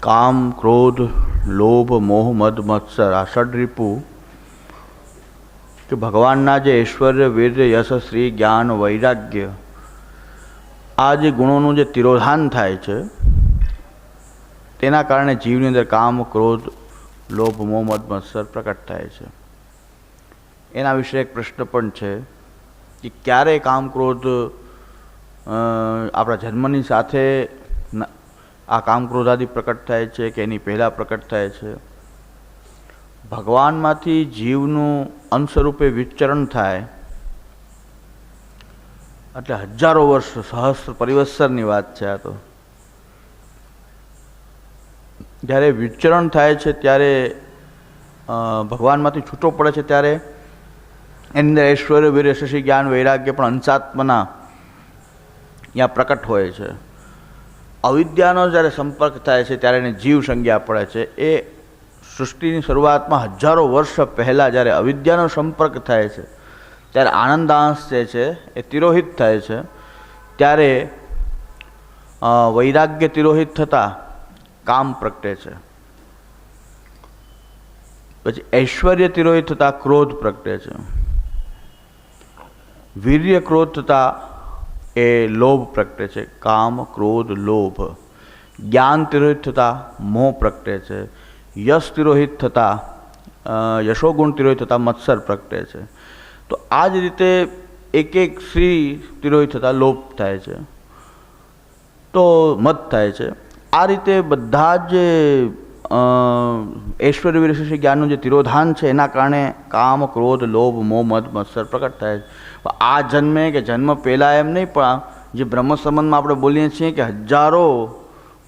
કામ, ક્રોધ, લોભ, મોહ, મદ, મત્સર આ ષડરીપુ કે ભગવાનના જે ઐશ્વર્ય, વીર્ય, યશ, શ્રી, જ્ઞાન, વૈરાગ્ય આ જે ગુણોનું જે તિરોધાન થાય છે તેના કારણે જીવની અંદર કામ, ક્રોધ, લોભ, મોહ, મદ, મત્સર પ્રકટ થાય છે. એના વિશે એક પ્રશ્ન પણ છે કે ક્યારે કામ, ક્રોધ આપણા જન્મની સાથે આ કામ, ક્રોધ આદિ પ્રકટ થાય છે કે એની પહેલાં પ્રકટ થાય છે? ભગવાનમાંથી જીવનું અંશ રૂપે વિચરણ થાય એટલે હજારો વર્ષ, સહસ્ત્ર પરિવત્સરની વાત છે આ તો. જ્યારે વિચરણ થાય છે ત્યારે ભગવાનમાંથી છૂટો પડે છે ત્યારે એની અંદર ઐશ્વર્ય, વીર્ય, શશી, જ્ઞાન, વૈરાગ્ય પણ અંશાત્મના ત્યાં પ્રકટ હોય છે. અવિદ્યાનો જ્યારે સંપર્ક થાય છે ત્યારે એને જીવ સંજ્ઞા પડે છે. એ સૃષ્ટિની શરૂઆતમાં હજારો વર્ષ પહેલાં જ્યારે અવિદ્યાનો સંપર્ક થાય છે ત્યારે આનંદાંશ જે છે એ તિરોહિત થાય છે. ત્યારે વૈરાગ્ય તિરોહિત થતાં કામ પ્રગટે છે. પછી ઐશ્વર્ય તિરોહિત થતાં ક્રોધ પ્રગટે છે. વીર્ય, ક્રોધ થતાં એ લોભ પ્રગટે છે. કામ, ક્રોધ, લોભ. જ્ઞાન તિરોહિત થતાં મોહ પ્રગટે છે. યશ તિરોહિત થતાં યશોગુણ તિરોહિત થતાં મત્સર પ્રગટે છે. તો આ જ રીતે એક એક શ્રી તિરોહિત થતાં લોભ થાય છે, તો મત થાય છે. આ રીતે બધા જ ઐશ્વર્ય, વીર્ય, શશી, જ્ઞાનનું જે તિરોધાન છે એના કારણે કામ, ક્રોધ, લોભ, મોહ, મદ, મત્સર પ્રકટ થાય છે. આ જન્મે કે જન્મ પહેલાં એમ નહીં, પણ જે બ્રહ્મ સંબંધમાં આપણે બોલીએ છીએ કે હજારો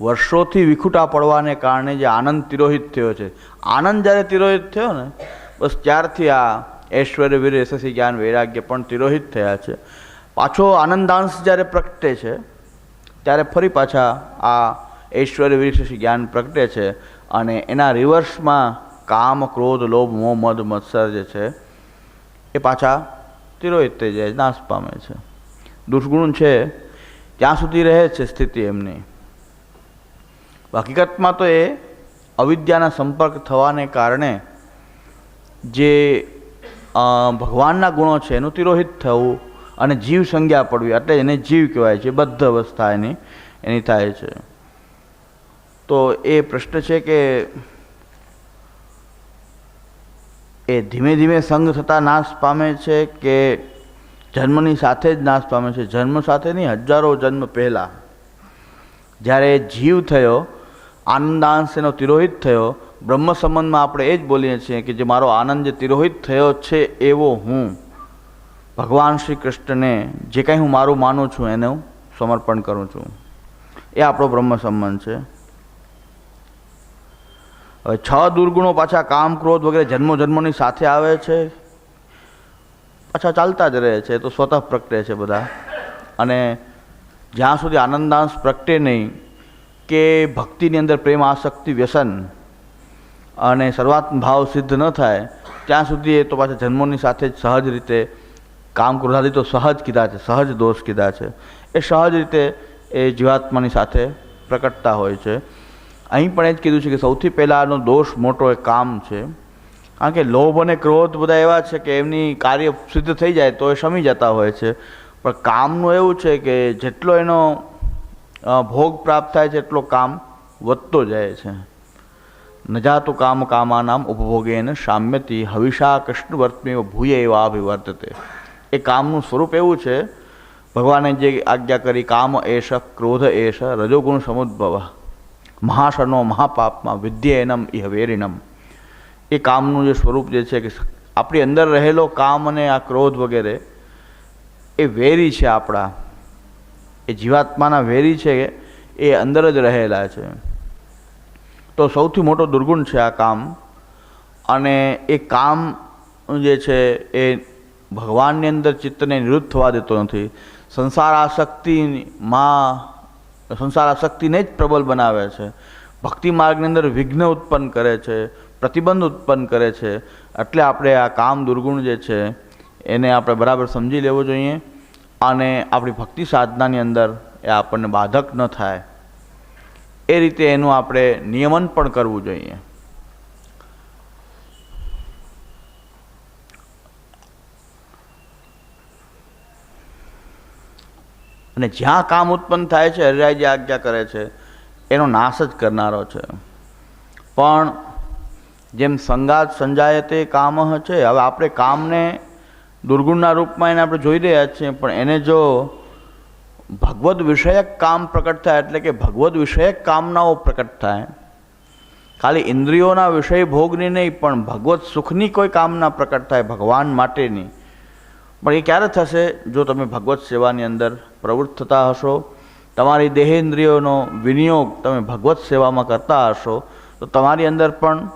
વર્ષોથી વિખૂટા પડવાને કારણે જે આનંદ તિરોહિત થયો છે, આનંદ જ્યારે તિરોહિત થયો ને બસ ત્યારથી આ ઐશ્વર્ય, વીર્ય, શશી, જ્ઞાન, વૈરાગ્ય પણ તિરોહિત થયા છે. પાછો આનંદાંશ જ્યારે પ્રગટે છે ત્યારે ફરી પાછા આ ઐશ્વર્ય, વીર્ય, શશી, જ્ઞાન પ્રગટે છે અને એના રિવર્સમાં કામ, ક્રોધ, લોભ, મોહ, મદ, મત્સર જે છે એ પાછા તિરોહિત થઈ જાય, નાશ પામે છે. દુષ્ગુણ છે ત્યાં સુધી રહે છે સ્થિતિ એમની. હકીકતમાં તો એ અવિદ્યાના સંપર્ક થવાને કારણે જે ભગવાનના ગુણો છે એનું તિરોહિત થવું અને જીવ સંજ્ઞા પડવી, એટલે એને જીવ કહેવાય છે. બદ્ધ અવસ્થા એની થાય છે. તો એ પ્રશ્ન છે કે એ ધીમે ધીમે સંગ થતાં નાશ પામે છે કે જન્મની સાથે જ નાશ પામે છે? જન્મ સાથે નહીં, હજારો જન્મ પહેલાં જ્યારે જીવ થયો, આનંદાંશ એનો તિરોહિત થયો. બ્રહ્મ સંબંધમાં આપણે એ જ બોલીએ છીએ કે જે મારો આનંદ જે તિરોહિત થયો છે એવો હું ભગવાન શ્રી કૃષ્ણને જે કાંઈ હું મારું માનું છું એને હું સમર્પણ કરું છું. એ આપણો બ્રહ્મ સંબંધ છે. હવે 6 દુર્ગુણો પાછા કામ, ક્રોધ વગેરે જન્મોની સાથે આવે છે, પાછા ચાલતા જ રહે છે, તો સ્વતઃ પ્રગટે છે બધા. અને જ્યાં સુધી આનંદાંશ પ્રગટે નહીં કે ભક્તિની અંદર પ્રેમ, આસક્તિ, વ્યસન અને સર્વાત્મ ભાવ સિદ્ધ ન થાય ત્યાં સુધી એ તો પાછા જન્મોની સાથે જ સહજ રીતે કામ, ક્રોધાદી તો સહજ કીધા છે, સહજ દોષ કીધા છે. એ સહજ રીતે એ જીવાત્માની સાથે પ્રકટતા હોય છે. અહીં પણ એ જ કીધું છે કે સૌથી પહેલાંનો દોષ મોટો એ કામ છે. કારણ કે લોભ અને ક્રોધ બધા એવા છે કે એમની કાર્ય સિદ્ધ થઈ જાય તો એ શમી જતા હોય છે. પણ કામનું એવું છે કે જેટલો એનો ભોગ પ્રાપ્ત થાય છે એટલો કામ વધતો જાય છે. ન જાતું કામ કામાનામ ઉપભોગેન શામ્યતિ હવિષા કૃષ્ણવર્તમેવ ભૂય એવાભિવર્તતે. એ કામનું સ્વરૂપ એવું છે, ભગવાને જે આજ્ઞા કરી, કામ એશ, ક્રોધ એશ, રજોગુણ સમુદ્ભવ, મહાશનો મહાપાપમાં વિદ્યેનમ ઇહ વેરિણમ. એ કામનું જે સ્વરૂપ જે છે કે આપણી અંદર રહેલો કામ અને આ ક્રોધ વગેરે એ વેરી છે આપણા, એ જીવાત્માના વેરી છે, એ અંદર જ રહેલા છે. તો સૌથી મોટો દુર્ગુણ છે આ કામ. અને એ કામ જે છે એ ભગવાનની અંદર ચિત્તને નિવૃત્ત થવા દેતો નથી. સંસાર આસક્તિને જ પ્રબલ બનાવે છે. ભક્તિ માર્ગની અંદર વિઘ્ન ઉત્પન્ન કરે છે, પ્રતિબંધ ઉત્પન્ન કરે છે. એટલે આપણે આ કામ દુર્ગુણ જે છે એને આપણે બરાબર સમજી લેવો જોઈએ અને આપણી ભક્તિ સાધનાની અંદર એ આપણને બાધક ન થાય એ રીતે એનું આપણે નિયમન પણ કરવું જોઈએ. અને જ્યાં કામ ઉત્પન્ન થાય છે, હરિરાયજી આજ્ઞા કરે છે એનો નાશ જ કરનારો છે. પણ જેમ સંગાત સંજાયતે કામ છે, હવે આપણે કામને દુર્ગુણના રૂપમાં એને આપણે જોઈ રહ્યા છીએ, પણ એને જો ભગવદ વિષયક કામ પ્રકટ થાય, એટલે કે ભગવદ વિષયક કામનાઓ પ્રકટ થાય, ખાલી ઇન્દ્રિયોના વિષય ભોગની નહીં પણ ભગવત સુખની કોઈ કામના પ્રકટ થાય ભગવાન માટેની, પણ એ ક્યારે થશે? જો તમે ભગવત સેવાની અંદર પ્રવૃત્ત થતા હશો, તમારી દેહેન્દ્રિયોનો વિનિયોગ તમે ભગવત સેવામાં કરતા હશો, તો તમારી અંદર પણ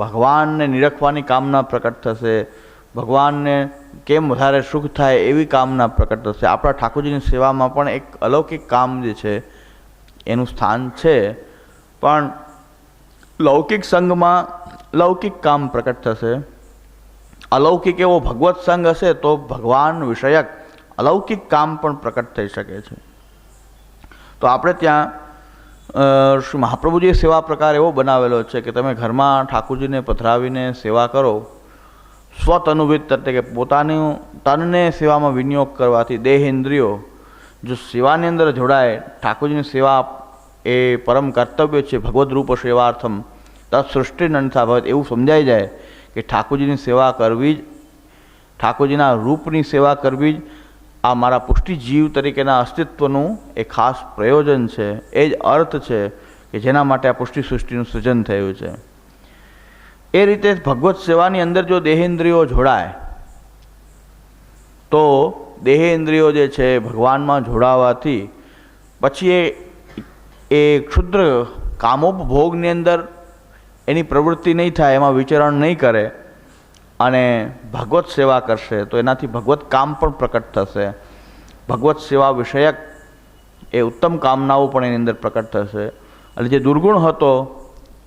ભગવાનને નિરખવાની કામના પ્રકટ થશે, ભગવાનને કેમ વધારે સુખ થાય એવી કામના પ્રકટ થશે. આપણા ઠાકોરજીની સેવામાં પણ એક અલૌકિક કામ જે છે એનું સ્થાન છે, પણ લૌકિક સંઘમાં લૌકિક કામ પ્રકટ થશે. અલૌકિક એવો ભગવત સંઘ હશે તો ભગવાન વિષયક અલૌકિક કામ પણ પ્રકટ થઈ શકે છે. તો આપણે ત્યાં શ્રી મહાપ્રભુજીએ સેવા પ્રકાર એવો બનાવેલો છે કે તમે ઘરમાં ઠાકોરજીને પધરાવીને સેવા કરો, સ્વતનુવિત એટલે કે પોતાનું તનને સેવામાં વિનિયોગ કરવાથી દેહ ઇન્દ્રિયો જો સેવાની અંદર જોડાય, ઠાકોરજીની સેવા એ પરમ કર્તવ્ય છે, ભગવદ રૂપ સેવાર્થમ તत् સૃષ્ટિ નંથા ભવત, એવું સમજાઈ જાય કે ઠાકોરજીની સેવા કરવી જ, ઠાકોરજીના રૂપની સેવા કરવી જ આ મારા પુષ્ટિ જીવ તરીકેના અસ્તિત્વનું એ ખાસ પ્રયોજન છે. એ જ અર્થ છે કે જેના માટે આ પુષ્ટિ સૃષ્ટિનું સૃજન થયું છે. એ રીતે ભગવત સેવાની અંદર જો દેહેન્દ્રિયો જોડાય તો દેહેન્દ્રિયો જે છે ભગવાનમાં જોડાવાથી પછી એ ક્ષુદ્ર કામોપભોગની અંદર એની પ્રવૃત્તિ નહીં થાય, એમાં વિચરણ નહીં કરે અને ભગવત સેવા કરશે તો એનાથી ભગવત કામ પણ પ્રકટ થશે. ભગવત સેવા વિષયક એ ઉત્તમ કામનાઓ પણ એની અંદર પ્રકટ થશે. અને જે દુર્ગુણ હતો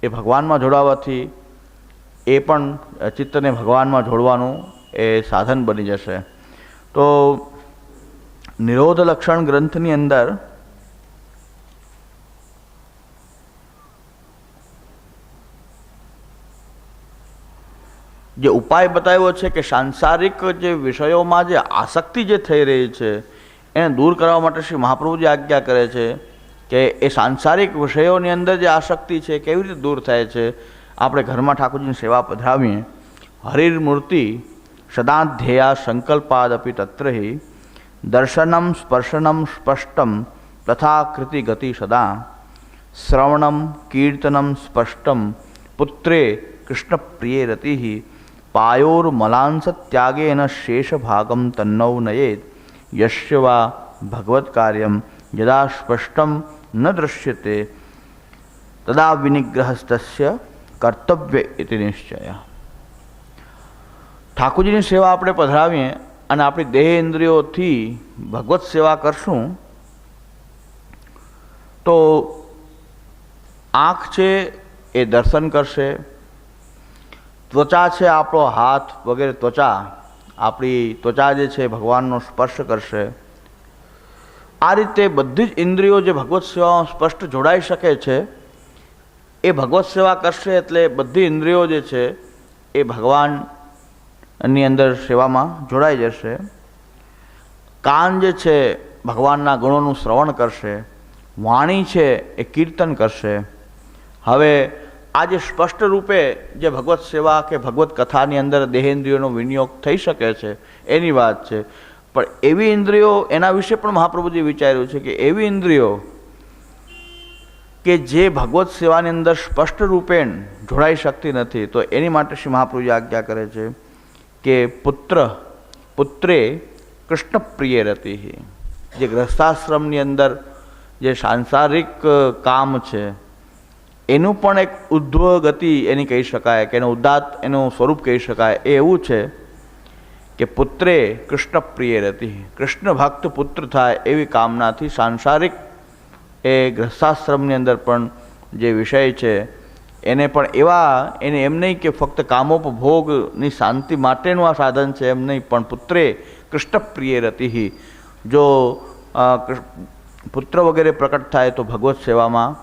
એ ભગવાનમાં જોડાવાથી એ પણ ચિત્તને ભગવાનમાં જોડવાનું એ સાધન બની જશે. તો નિરોધ લક્ષણ ગ્રંથની અંદર જે ઉપાય બતાવ્યો છે કે સાંસારિક જે વિષયોમાં જે આસક્તિ જે થઈ રહી છે એને દૂર કરવા માટે શ્રી મહાપ્રભુજી આજ્ઞા કરે છે કે એ સાંસારિક વિષયોની અંદર જે આસક્તિ છે કેવી રીતે દૂર થાય છે. આપણે ઘરમાં ઠાકોરજીની સેવા પધરાવીએ, હરિર્મૂર્તિ સદાધ્યેયા સંકલ્પાદપી તત્રહિ દર્શનમ સ્પર્શનમ સ્પષ્ટમ તથા કૃતિ ગતિ સદા શ્રવણમ કીર્તનમ સ્પષ્ટમ પુત્રે કૃષ્ણ પ્રિય રતિ પાયોર મલાંસ ત્યાગેન શેષ ભાગમ તન્નૌ નયેત યસ્ય વા ભગવત કાર્યમ યદા સ્પષ્ટમ ન દૃશ્યતે તદા વિનિગ્રહસ્તસ્ય કર્તવ્ય ઇતિ નિશ્ચય. ઠાકોરજીની સેવા આપણે પધરાવીએ અને આપણી દેહ ઇન્દ્રિયોથી ભગવત સેવા કરશું તો આંખ છે એ દર્શન કરશે, ત્વચા છે આપણો હાથ વગેરે ત્વચા, આપણી ત્વચા જે છે ભગવાનનો સ્પર્શ કરશે. આ રીતે બધી જ ઇન્દ્રિયો જે ભગવત સેવામાં સ્પષ્ટ જોડાઈ શકે છે એ ભગવત સેવા કરશે, એટલે બધી ઇન્દ્રિયો જે છે એ ભગવાનની અંદર સેવામાં જોડાઈ જશે. કાન જે છે ભગવાનના ગુણોનું શ્રવણ કરશે, વાણી છે એ કીર્તન કરશે. હવે આ જે સ્પષ્ટ રૂપે જે ભગવત સેવા કે ભગવત કથાની અંદર દેહેન્દ્રિયોનો વિનિયોગ થઈ શકે છે એની વાત છે, પણ એવી ઇન્દ્રિયો, એના વિશે પણ મહાપ્રભુજી વિચાર્યું છે કે એવી ઇન્દ્રિયો કે જે ભગવત સેવાની અંદર સ્પષ્ટ રૂપેણ જોડાઈ શકતી નથી, તો એની માટે શ્રી મહાપ્રભુજી આજ્ઞા કરે છે કે પુત્રે કૃષ્ણ પ્રિય રતિ, જે ગૃહસ્થાશ્રમની અંદર જે સાંસારિક કામ છે એનું પણ એક ઉદ્ધવ ગતિ એની કહી શકાય કે એનું ઉદાત્ત એનું સ્વરૂપ કહી શકાય. એ એવું છે કે પુત્રે કૃષ્ણ પ્રિય રતિ, કૃષ્ણ ભક્ત પુત્ર થાય એવી કામનાથી સાંસારિક એ ગૃહસ્થાશ્રમની અંદર પણ જે વિષય છે એને પણ એવા, એને એમ નહીં કે ફક્ત કામોપભોગની શાંતિ માટેનું આ સાધન છે એમ નહીં, પણ પુત્રે કૃષ્ણ પ્રિય રતિ, જો પુત્ર વગેરે પ્રકટ થાય તો ભગવત સેવામાં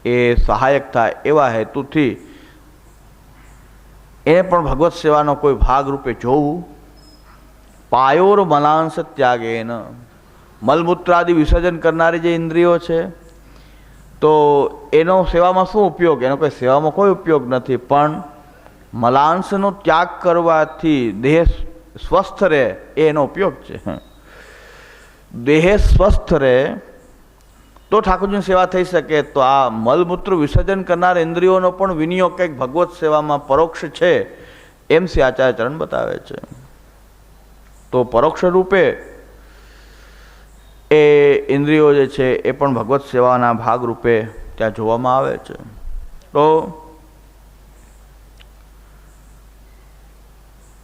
એ સહાયક થાય એવા હેતુથી એને પણ ભગવત સેવાનો કોઈ ભાગરૂપે જોવું. પાયોર મલાંશ ત્યાગેન, મલમૂત્રાદિ વિસર્જન કરનારી જે ઇન્દ્રિયો છે તો એનો સેવામાં શું ઉપયોગ? એનો કોઈ સેવામાં કોઈ ઉપયોગ નથી, પણ મલાંશનો ત્યાગ કરવાથી દેહ સ્વસ્થ રહે એ એનો ઉપયોગ છે. દેહ સ્વસ્થ રહે તો ઠાકોરજીની સેવા થઈ શકે. તો આ મલમૂત્ર વિસર્જન કરનાર ઇન્દ્રિયોનો પણ વિનિયોગ કંઈક ભગવત સેવામાં પરોક્ષ છે એમ શ્રી આચાર્યચરણ બતાવે છે. તો પરોક્ષ રૂપે એ ઇન્દ્રિયો જે છે એ પણ ભગવત સેવાના ભાગ રૂપે ત્યાં જોવામાં આવે છે. તો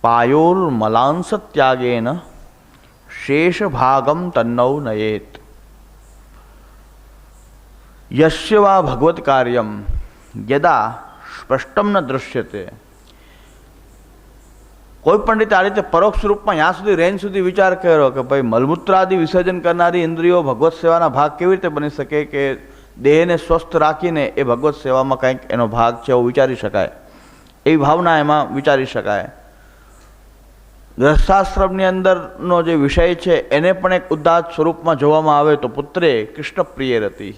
પાયોર મલાંશ ત્યાગેન શેષ ભાગમ તન્નૌ નયેત. યસ્ય વા ભગવત કાર્યમ યદા સ્પષ્ટમ ન દૃશ્યતે. કોઈ પણ રીતે આ રીતે પરોક્ષ રૂપમાં ત્યાં સુધી રેન્જ સુધી વિચાર કર્યો કે ભાઈ મલમૂત્રાદિ વિસર્જન કરનારી ઇન્દ્રિયો ભગવત સેવાના ભાગ કેવી રીતે બની શકે કે દેહને સ્વસ્થ રાખીને એ ભગવત સેવામાં કંઈક એનો ભાગ છે એવું વિચારી શકાય, એવી ભાવના એમાં વિચારી શકાય. ગૃહસ્થાશ્રમની અંદરનો જે વિષય છે એને પણ એક ઉદાત્ત સ્વરૂપમાં જોવામાં આવે તો પુત્રે કૃષ્ણ પ્રિય રતિ,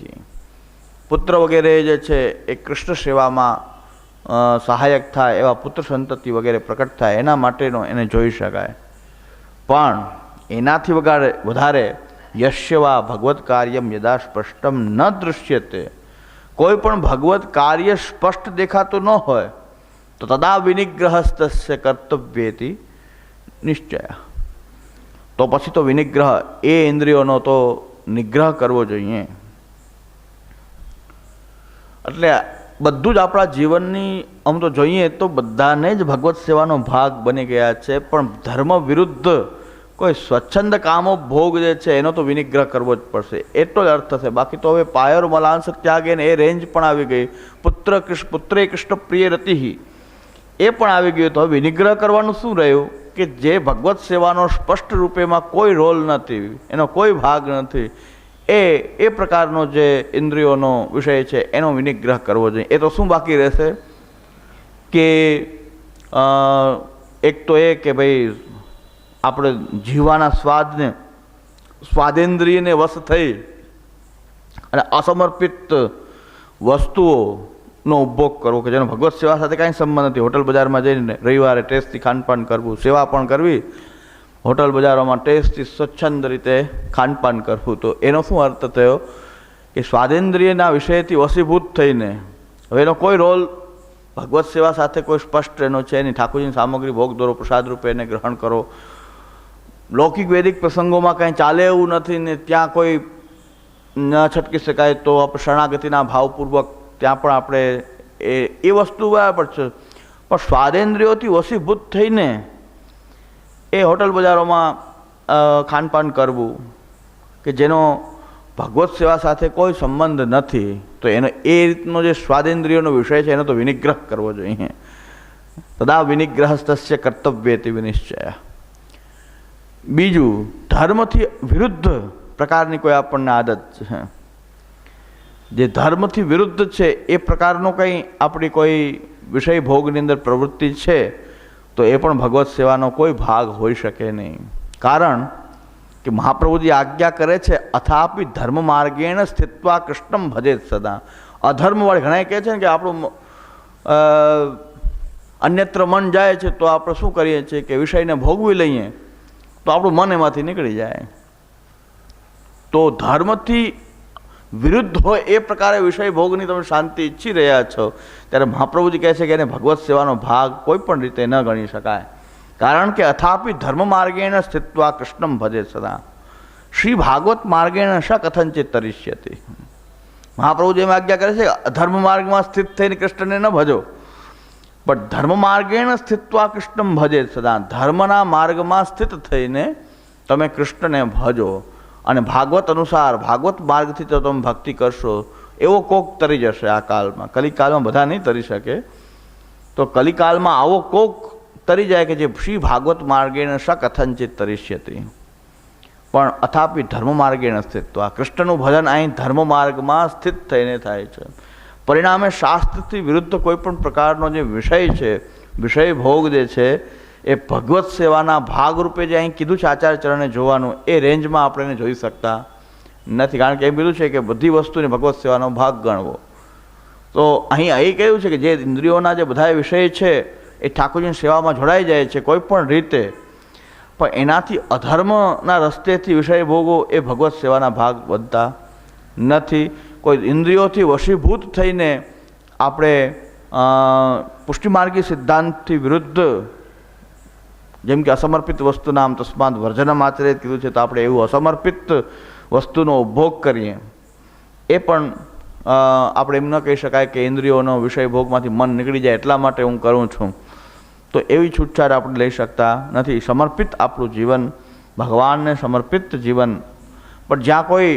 પુત્ર વગેરે જે છે એ કૃષ્ણ સેવામાં સહાયક થાય એવા પુત્ર સંતતિ વગેરે પ્રકટ થાય એના માટેનો એને જોઈ શકાય. પણ એનાથી વધારે યશ્યવા ભગવત કાર્યમ યદા સ્પષ્ટમ ન દૃશ્યતે, કોઈ પણ ભગવત કાર્ય સ્પષ્ટ દેખાતું ન હોય તો તદા વિનિગ્રહસ્તસ્ય કર્તવ્યેતિ નિશ્ચય. તો પછી તો વિનિગ્રહ એ ઇન્દ્રિયોનો તો નિગ્રહ કરવો જોઈએ. એટલે બધું જ આપણા જીવનની આમ તો જોઈએ તો બધાને જ ભગવત સેવાનો ભાગ બની ગયા છે, પણ ધર્મ વિરુદ્ધ કોઈ સ્વચ્છંદ કામો ભોગ જે છે એનો તો વિનિગ્રહ કરવો જ પડશે, એટલો જ અર્થ છે. બાકી તો હવે પાયોર મલાંશ ત્યાગે ને એ રેન્જ પણ આવી ગઈ. પુત્રે કૃષ્ણ પ્રિય રતિ એ પણ આવી ગયું. તો હવે વિનિગ્રહ કરવાનું શું રહ્યું કે જે ભગવત સેવાનો સ્પષ્ટ રૂપેમાં કોઈ રોલ નથી, એનો કોઈ ભાગ નથી, એ પ્રકારનો જે ઇન્દ્રિયોનો વિષય છે એનો વિનિગ્રહ કરવો જોઈએ. એ તો શું બાકી રહેશે કે એક તો એ કે ભાઈ આપણે જીવવાના સ્વાદેન્દ્રિયને વશ થઈ અને અસમર્પિત વસ્તુઓનો ઉપભોગ કરવો કે જેનો ભગવત સેવા સાથે કાંઈ સંબંધ નથી. હોટલ બજારમાં જઈને રવિવારે ટેસ્ટથી ખાનપાન કરવું, સેવા પણ કરવી, હોટલ બજારોમાં ટેસ્ટથી સ્વચ્છંદ રીતે ખાનપાન કરવું, તો એનો શું અર્થ થયો કે સ્વાદેન્દ્રિયના વિષયથી વશીભૂત થઈને હવે એનો કોઈ રોલ ભગવત સેવા સાથે કોઈ સ્પષ્ટ એનો છે નહીં. ઠાકોરજીની સામગ્રી ભોગ દોરો, પ્રસાદ રૂપે એને ગ્રહણ કરો. લૌકિક વૈદિક પ્રસંગોમાં કાંઈ ચાલે એવું નથી ને ત્યાં કોઈ ન છટકી શકાય તો આપણે શરણાગતિના ભાવપૂર્વક ત્યાં પણ આપણે એ વસ્તુ બરાબર છે. પણ સ્વાદેન્દ્રિયોથી વશીભૂત થઈને એ હોટલ બજારોમાં ખાનપાન કરવું કે જેનો ભગવત સેવા સાથે કોઈ સંબંધ નથી, તો એનો એ રીતનો જે સ્વાદેન્દ્રિયોનો વિષય છે એનો તો વિનિગ્રહ કરવો જોઈએ. તદા વિનિગ્રહસ્તસ્ય કર્તવ્યેતિ વિનિશ્ચય. બીજું, ધર્મથી વિરુદ્ધ પ્રકારની કોઈ આપણને આદત છે, જે ધર્મથી વિરુદ્ધ છે એ પ્રકારનો કંઈ આપણી કોઈ વિષય ભોગની અંદર પ્રવૃત્તિ છે તો એ પણ ભગવત સેવાનો કોઈ ભાગ હોઈ શકે નહીં. કારણ કે મહાપ્રભુજી આજ્ઞા કરે છે અથાપી ધર્મ માર્ગેણ સ્થિત્વા કૃષ્ણમ ભજેત સદા. અધર્મવાળી ઘણા કહે છે ને કે આપણું અન્યત્ર મન જાય છે તો આપણે શું કરીએ છીએ કે વિષયને ભોગવી લઈએ તો આપણું મન એમાંથી નીકળી જાય. તો ધર્મથી વિરુદ્ધ હોય એ પ્રકારે વિષય ભોગની તમે શાંતિ ઈચ્છી રહ્યા છો ત્યારે મહાપ્રભુજી કહે છે કે એને ભગવત સેવાનો ભાગ કોઈ પણ રીતે ન ગણી શકાય. કારણ કે અથાપી ધર્મ માર્ગેણ સ્થિત્વા કૃષ્ણમ ભજે સદા. શ્રી ભાગવત માર્ગેણ શ કથંચિત તરિષ્યતિ. મહાપ્રભુજી એમ આજ્ઞા કરે છે અધર્મ માર્ગમાં સ્થિત થઈને કૃષ્ણને ન ભજો, પણ ધર્મ માર્ગેણ સ્થિત્વા કૃષ્ણમ ભજે સદા. ધર્મના માર્ગમાં સ્થિત થઈને તમે કૃષ્ણને ભજો અને ભાગવત અનુસાર ભાગવત માર્ગથી તો તમે ભક્તિ કરશો એવો કોક તરી જશે આ કાળમાં. કલિકાલમાં બધા નહીં તરી શકે, તો કલિકાલમાં આવો કોક તરી જાય કે જે શ્રી ભાગવત માર્ગેણ શ કથંચિત તરિષ્યતિ. પણ અથાપી ધર્મ માર્ગેણ સ્થિત, તો આ કૃષ્ણનું ભજન અહીં ધર્મ માર્ગમાં સ્થિત થઈને થાય છે. પરિણામે શાસ્ત્રથી વિરુદ્ધ કોઈ પણ પ્રકારનો જે વિષય છે, વિષય ભોગ જે છે, એ ભગવત સેવાના ભાગરૂપે જે અહીં કીધું છે આચાર્ય ચરણે જોવાનું, એ રેન્જમાં આપણે એને જોઈ શકતા નથી. કારણ કે એમ કીધું છે કે બધી વસ્તુને ભગવત સેવાનો ભાગ ગણવો. તો અહીં કહ્યું છે કે જે ઇન્દ્રિયોના જે બધા વિષય છે એ ઠાકોરજીની સેવામાં જોડાઈ જાય છે કોઈ પણ રીતે, પણ એનાથી અધર્મના રસ્તેથી વિષય ભોગવો એ ભગવત સેવાના ભાગ બનતા નથી. કોઈ ઇન્દ્રિયોથી વશીભૂત થઈને આપણે પુષ્ટિમાર્ગી સિદ્ધાંતથી વિરુદ્ધ, જેમ કે અસમર્પિત વસ્તુનામ તસ્માદ વર્જનમ આચરેત કીધું છે, તો આપણે એવું અસમર્પિત વસ્તુનો ઉપભોગ કરીએ, એ પણ આપણે એમ ન કહી શકાય કે ઇન્દ્રિયોનો વિષય ભોગમાંથી મન નીકળી જાય એટલા માટે હું કરું છું. તો એવી છૂટછાટ આપણે લઈ શકતા નથી. સમર્પિત આપણું જીવન, ભગવાનને સમર્પિત જીવન. પણ જ્યાં કોઈ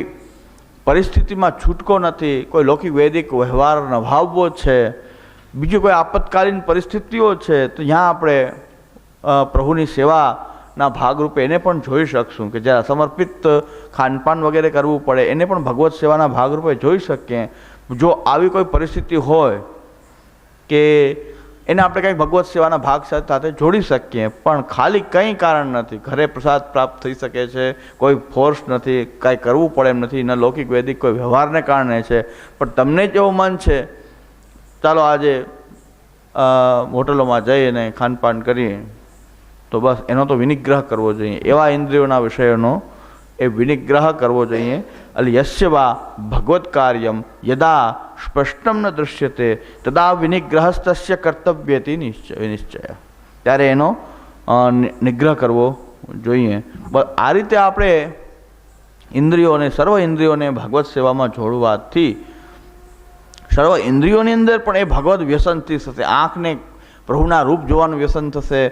પરિસ્થિતિમાં છૂટકો નથી, કોઈ લૌકિક વૈદિક વ્યવહાર નભાવવો છે, બીજી કોઈ આપતકાલીન પરિસ્થિતિઓ છે, તો ત્યાં આપણે પ્રભુની સેવાના ભાગરૂપે એને પણ જોઈ શકશું કે જ્યારે સમર્પિત ખાનપાન વગેરે કરવું પડે એને પણ ભગવત સેવાના ભાગરૂપે જોઈ શકીએ. જો આવી કોઈ પરિસ્થિતિ હોય કે એને આપણે કંઈક ભગવત સેવાના ભાગ સાથે જોડી શકીએ, પણ ખાલી કંઈ કારણ નથી, ઘરે પ્રસાદ પ્રાપ્ત થઈ શકે છે, કોઈ ફોર્સ નથી, કાંઈ કરવું પડે એમ નથી, ન લૌકિક વૈદિક કોઈ વ્યવહારને કારણે છે, પણ તમને જ એવું મન છે ચાલો આજે હોટલોમાં જઈને ખાનપાન કરીએ, તો બસ એનો તો વિનિગ્રહ કરવો જોઈએ. એવા ઇન્દ્રિયોના વિષયોનો એ વિનિગ્રહ કરવો જોઈએ. એટલે યસ્ય વા ભગવત કાર્યમ યદા સ્પષ્ટમ ન દૃશ્યતે તદા વિનિગ્રહસ્તસ્ય કર્તવ્યથી નિશ્ચય. ત્યારે એનો નિગ્રહ કરવો જોઈએ. આ રીતે આપણે ઇન્દ્રિયોને, સર્વ ઇન્દ્રિયોને ભગવત સેવામાં જોડવાથી સર્વ ઇન્દ્રિયોની અંદર પણ એ ભગવત વ્યસનથી થશે. આંખને પ્રભુના રૂપ જોવાનું વ્યસન થશે,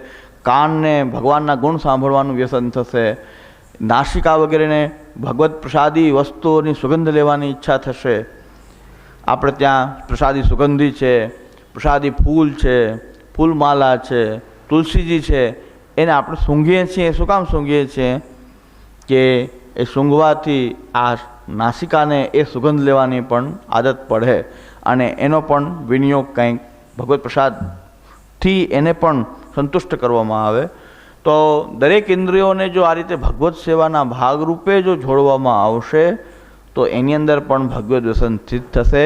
કાનને ભગવાનના ગુણ સાંભળવાનું વ્યસન થશે, નાસિકા વગેરેને ભગવત પ્રસાદી વસ્તુઓની સુગંધ લેવાની ઈચ્છા થશે. આપણે ત્યાં પ્રસાદી સુગંધી છે, પ્રસાદી ફૂલ છે, ફૂલમાલા છે, તુલસીજી છે, એને આપણે સૂંઘીએ છીએ. શું કામ સૂંઘીએ છીએ? કે એ સૂંઘવાથી આ નાસિકાને એ સુગંધ લેવાની પણ આદત પડે અને એનો પણ વિનિયોગ કંઈક ભગવત પ્રસાદથી એને પણ સંતુષ્ટ કરવામાં આવે. તો દરેક ઇન્દ્રિયોને જો આ રીતે ભગવત સેવાના ભાગરૂપે જો જોડવામાં આવશે તો એની અંદર પણ ભગવત વ્યસન સ્થિત થશે.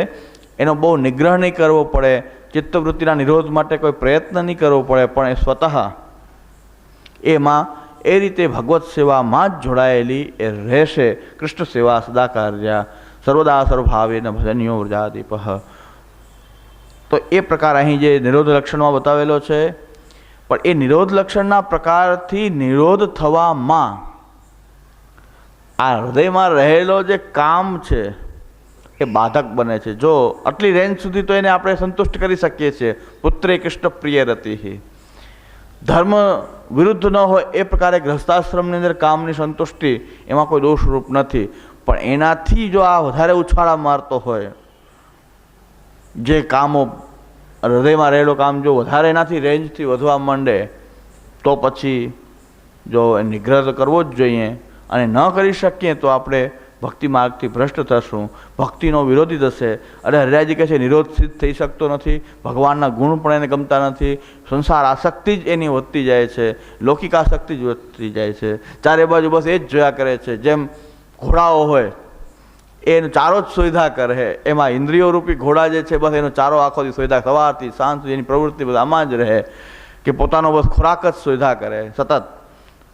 એનો બહુ નિગ્રહ નહીં કરવો પડે, ચિત્તવૃત્તિના નિરોધ માટે કોઈ પ્રયત્ન નહીં કરવો પડે, પણ એ સ્વતઃ એમાં એ રીતે ભગવત સેવામાં જ જોડાયેલી એ રહેશે. કૃષ્ણ સેવા સદા કાર્યા સર્વદા સર્વભાવેન ભજનીયો વ્રજાદીપઃ. તો એ પ્રકાર અહીં જે નિરોધ લક્ષણમાં બતાવેલો છે, પણ એ નિરોધ લક્ષણના પ્રકારથી નિરોધ થવામાં આ હૃદયમાં રહેલો જે કામ છે એ બાધક બને છે. જો આટલી રેન્જ સુધી તો એને આપણે સંતુષ્ટ કરી શકીએ છીએ. પુત્રે કૃષ્ણ પ્રિય રતિ. ધર્મ વિરુદ્ધ ન હોય એ પ્રકારે ગૃહસ્થાશ્રમની અંદર કામની સંતુષ્ટિ એમાં કોઈ દોષરૂપ નથી, પણ એનાથી જો આ વધારે ઉછાળા મારતો હોય, જે કામો હૃદયમાં રહેલો કામ જો વધારે એનાથી રેન્જથી વધવા માંડે, તો પછી જો નિગ્રહ તો કરવો જ જોઈએ. અને ન કરી શકીએ તો આપણે ભક્તિ માર્ગથી ભ્રષ્ટ થશું, ભક્તિનો વિરોધી થશે. અરે હરિરાયજી કહે છે નિરોધ સિદ્ધ થઈ શકતો નથી, ભગવાનના ગુણ પણ એને ગમતા નથી, સંસાર આસક્તિ જ એની વધતી જાય છે, લૌકિક આસક્તિ જ વધતી જાય છે, ચારે બાજુ બસ એ જ જોયા કરે છે. જેમ ઘોડાઓ હોય એનો ચારો જ સુવિધા કરે, એમાં ઇન્દ્રિયો રૂપી ઘોડા જે છે બસ એનો ચારો આખો દી સુવિધા, સવારથી સાંજ સુધી એની પ્રવૃત્તિ બસ આમાં જ રહે કે પોતાનો બસ ખોરાક જ સુવિધા કરે સતત.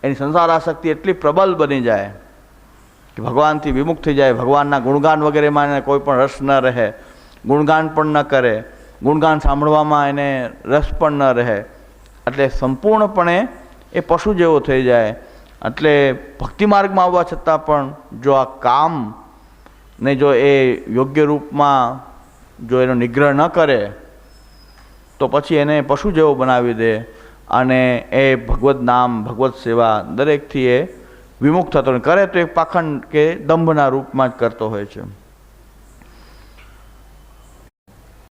એની સંસાર આસક્તિ એટલી પ્રબળ બની જાય કે ભગવાનથી વિમુખ થઈ જાય. ભગવાનના ગુણગાન વગેરેમાં એને કોઈ પણ રસ ન રહે, ગુણગાન પણ ન કરે, ગુણગાન સાંભળવામાં એને રસ પણ ન રહે, એટલે સંપૂર્ણપણે એ પશુ જેવો થઈ જાય. એટલે ભક્તિ માર્ગમાં આવવા છતાં પણ જો આ કામ ને જો એ યોગ્ય રૂપમાં જો એનો નિગ્રહ ન કરે તો પછી એને પશુ જેવો બનાવી દે અને એ ભગવત નામ, ભગવત સેવા દરેકથી એ વિમુખ થતો કરે તો એક પાખંડ કે દંભના રૂપમાં જ કરતો હોય છે.